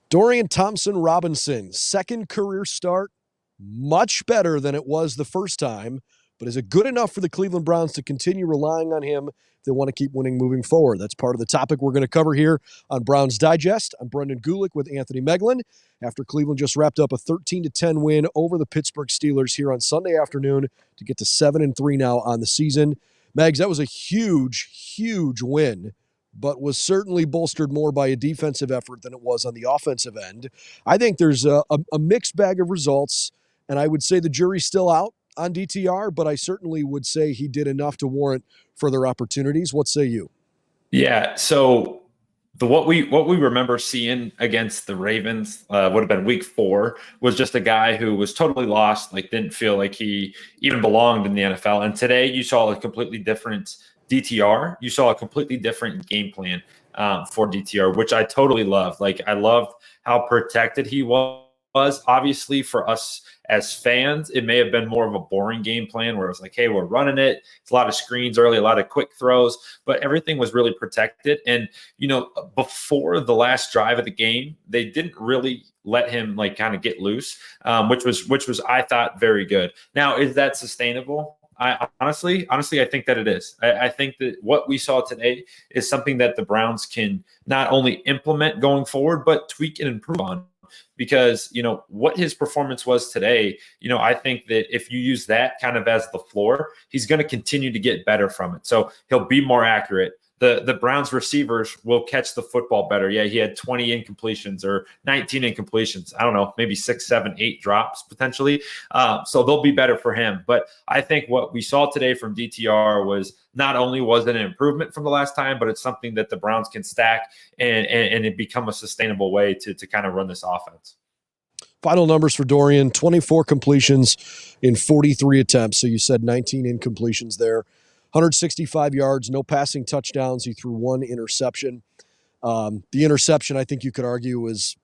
Dorian Thompson-Robinson, second career start, much better than it was the first time, but is it good enough for the Cleveland Browns to continue relying on him if they want to keep winning moving forward? That's part of the topic we're going to cover here on Browns Digest. I'm Brendan Gulick with Anthony Moeglin. After Cleveland just wrapped up a 13-10 win over the Pittsburgh Steelers here on Sunday afternoon to get to 7-3 now on the season. Megs, that was a huge, huge win, but was certainly bolstered more by a defensive effort than it was on the offensive end. I think there's a mixed bag of results, and I would say the jury's still out on DTR, but I certainly would say he did enough to warrant further opportunities. What say you? Yeah, so what we remember seeing against the Ravens would have been week 4 was just a guy who was totally lost, like didn't feel like he even belonged in the NFL. And today you saw a completely different DTR. You saw a completely different game plan for DTR, which I totally loved. Like I loved how protected he was. Obviously for us as fans, it may have been more of a boring game plan where it was like, hey, we're running it. It's a lot of screens early, a lot of quick throws, but everything was really protected. And, before the last drive of the game, they didn't really let him like kind of get loose, which was, I thought, very good. Now, is that sustainable? I honestly, I think that it is. I think that what we saw today is something that the Browns can not only implement going forward, but tweak and improve on. Because, what his performance was today, I think that if you use that kind of as the floor, he's going to continue to get better from it. So he'll be more accurate. The Browns receivers will catch the football better. Yeah, he had 20 incompletions or 19 incompletions. I don't know, maybe 6, 7, 8 drops potentially. So they'll be better for him. But I think what we saw today from DTR was not only was it an improvement from the last time, but it's something that the Browns can stack and it become a sustainable way to kind of run this offense. Final numbers for Dorian, 24 completions in 43 attempts. So you said 19 incompletions there. 165 yards, no passing touchdowns. He threw 1 interception. The interception, I think you could argue, was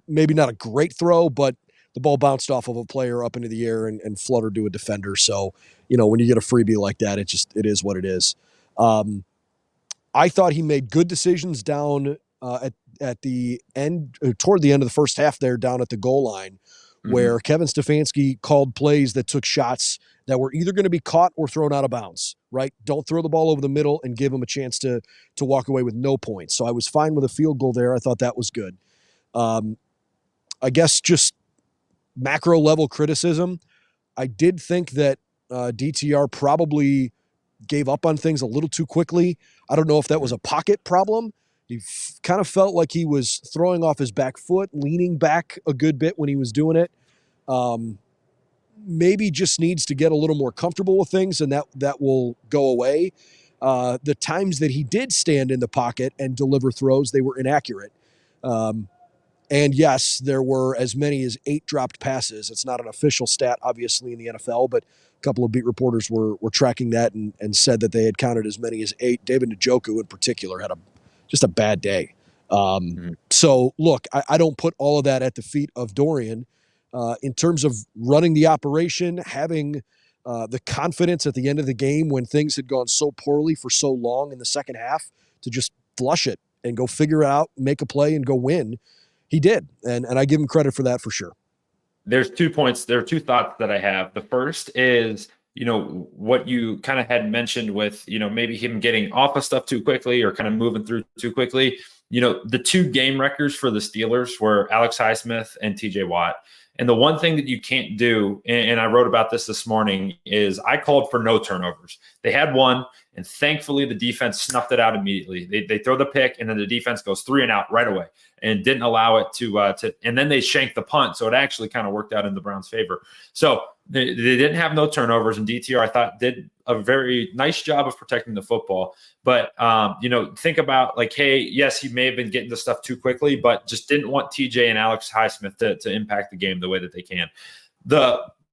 maybe not a great throw, but the ball bounced off of a player up into the air and fluttered to a defender. So, when you get a freebie like that, it is what it is. I thought he made good decisions down at the end, toward the end of the first half there, down at the goal line, where Kevin Stefanski called plays that took shots that were either going to be caught or thrown out of bounds, right? Don't throw the ball over the middle and give him a chance to walk away with no points. So I was fine with a field goal there. I thought that was good. I guess just macro level criticism. I did think that DTR probably gave up on things a little too quickly. I don't know if that was a pocket problem. He kind of felt like he was throwing off his back foot, leaning back a good bit when he was doing it. Maybe just needs to get a little more comfortable with things, and that will go away. The times that he did stand in the pocket and deliver throws, they were inaccurate. And yes, there were as many as 8 dropped passes. It's not an official stat, obviously, in the NFL, but a couple of beat reporters were tracking that and said that they had counted as many as 8. David Njoku, in particular, had just a bad day. So, look, I don't put all of that at the feet of Dorian. In terms of running the operation, having the confidence at the end of the game when things had gone so poorly for so long in the second half to just flush it and go figure it out, make a play, and go win. He did, and I give him credit for that for sure. There's 2 points. There are 2 thoughts that I have. The first is, what you kind of had mentioned with, maybe him getting off of stuff too quickly or kind of moving through too quickly. The 2 game records for the Steelers were Alex Highsmith and TJ Watt. And the one thing that you can't do, and I wrote about this morning, is I called for no turnovers. They had 1, and thankfully the defense snuffed it out immediately. They throw the pick, and then the defense goes 3 and out right away and didn't allow it to and then they shanked the punt. So it actually kind of worked out in the Browns' favor. So they didn't have no turnovers, and DTR, I thought, did a very nice job of protecting the football. But, think about like, hey, yes, he may have been getting the stuff too quickly, but just didn't want TJ and Alex Highsmith to impact the game the way that they can.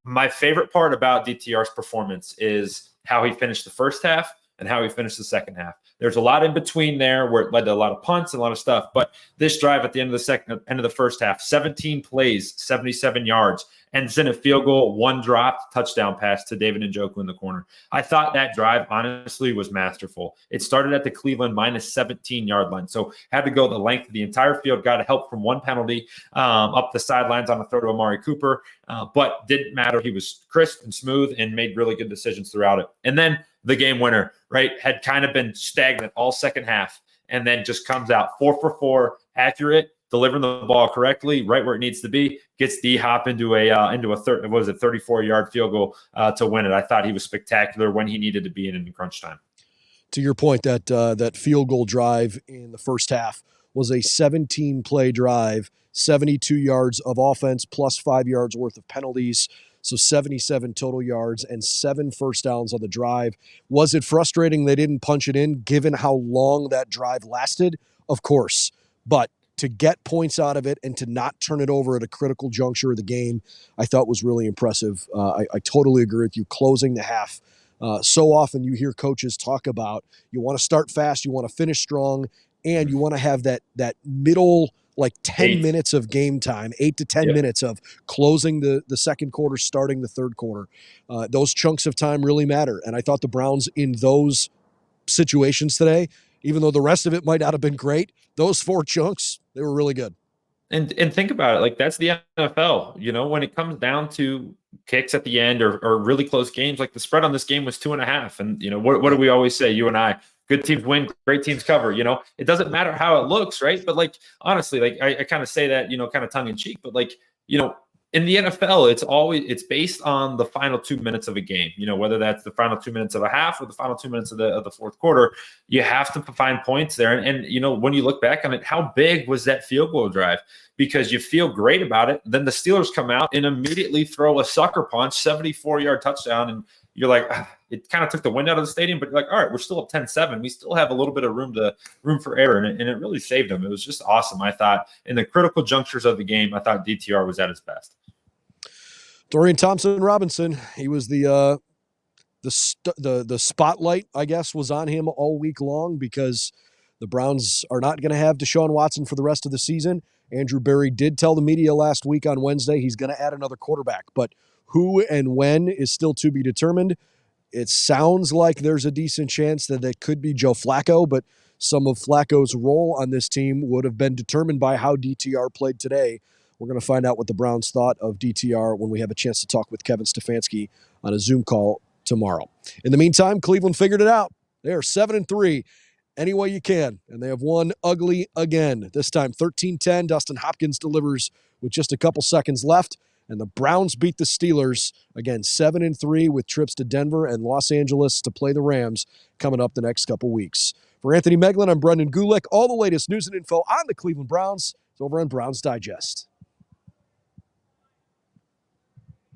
My favorite part about DTR's performance is how he finished the first half and how he finished the second half. There's a lot in between there where it led to a lot of punts and a lot of stuff. But this drive at the end of the first half, 17 plays, 77 yards, ends in a field goal, one dropped touchdown pass to David Njoku in the corner. I thought that drive, honestly, was masterful. It started at the Cleveland minus 17-yard line. So had to go the length of the entire field, got help from one penalty up the sidelines on the throw to Amari Cooper, but didn't matter. He was crisp and smooth and made really good decisions throughout it. And then the game winner, right, had kind of been stagnant all second half and then just comes out 4 for 4, accurate, delivering the ball correctly, right where it needs to be, gets D-Hop into a 34-yard field goal to win it. I thought he was spectacular when he needed to be in crunch time. To your point, that field goal drive in the first half was a 17-play drive, 72 yards of offense plus 5 yards worth of penalties, so 77 total yards and 7 first downs on the drive. Was it frustrating they didn't punch it in, given how long that drive lasted? Of course, but to get points out of it and to not turn it over at a critical juncture of the game, I thought was really impressive. I totally agree with you. Closing the half. So often you hear coaches talk about you want to start fast, you want to finish strong, and you want to have that middle, like 10 minutes of game time, 8 to 10 minutes of closing the second quarter, starting the third quarter. Those chunks of time really matter. And I thought the Browns in those situations today, even though the rest of it might not have been great, those 4 chunks, they were really good. And think about it, like that's the NFL. You know, when it comes down to kicks at the end or really close games, like the spread on this game was 2.5. And you know, what do we always say? You and I, good teams win, great teams cover. You know, it doesn't matter how it looks, right? But like honestly, like I kind of say that, you know, kind of tongue in cheek, but like, you know, in the NFL, it's based on the final 2 minutes of a game. You know, whether that's the final 2 minutes of a half or the final 2 minutes of the fourth quarter, you have to find points there. And you know, when you look back on it, how big was that field goal drive? Because you feel great about it. Then the Steelers come out and immediately throw a sucker punch, 74-yard touchdown, and you're like, it kind of took the wind out of the stadium. But you're like, all right, we're still up 10-7. We still have a little bit of room for error, and it really saved them. It was just awesome. I thought in the critical junctures of the game, I thought DTR was at his best. Dorian Thompson-Robinson, he was the spotlight, I guess, was on him all week long because the Browns are not going to have Deshaun Watson for the rest of the season. Andrew Berry did tell the media last week on Wednesday he's going to add another quarterback, but who and when is still to be determined. It sounds like there's a decent chance that it could be Joe Flacco, but some of Flacco's role on this team would have been determined by how DTR played today. We're going to find out what the Browns thought of DTR when we have a chance to talk with Kevin Stefanski on a Zoom call tomorrow. In the meantime, Cleveland figured it out. They are 7-3 any way you can, and they have won ugly again. This time 13-10. Dustin Hopkins delivers with just a couple seconds left, and the Browns beat the Steelers, again 7-3 with trips to Denver and Los Angeles to play the Rams coming up the next couple weeks. For Anthony Moeglin, I'm Brendan Gulick. All the latest news and info on the Cleveland Browns is over on Browns Digest.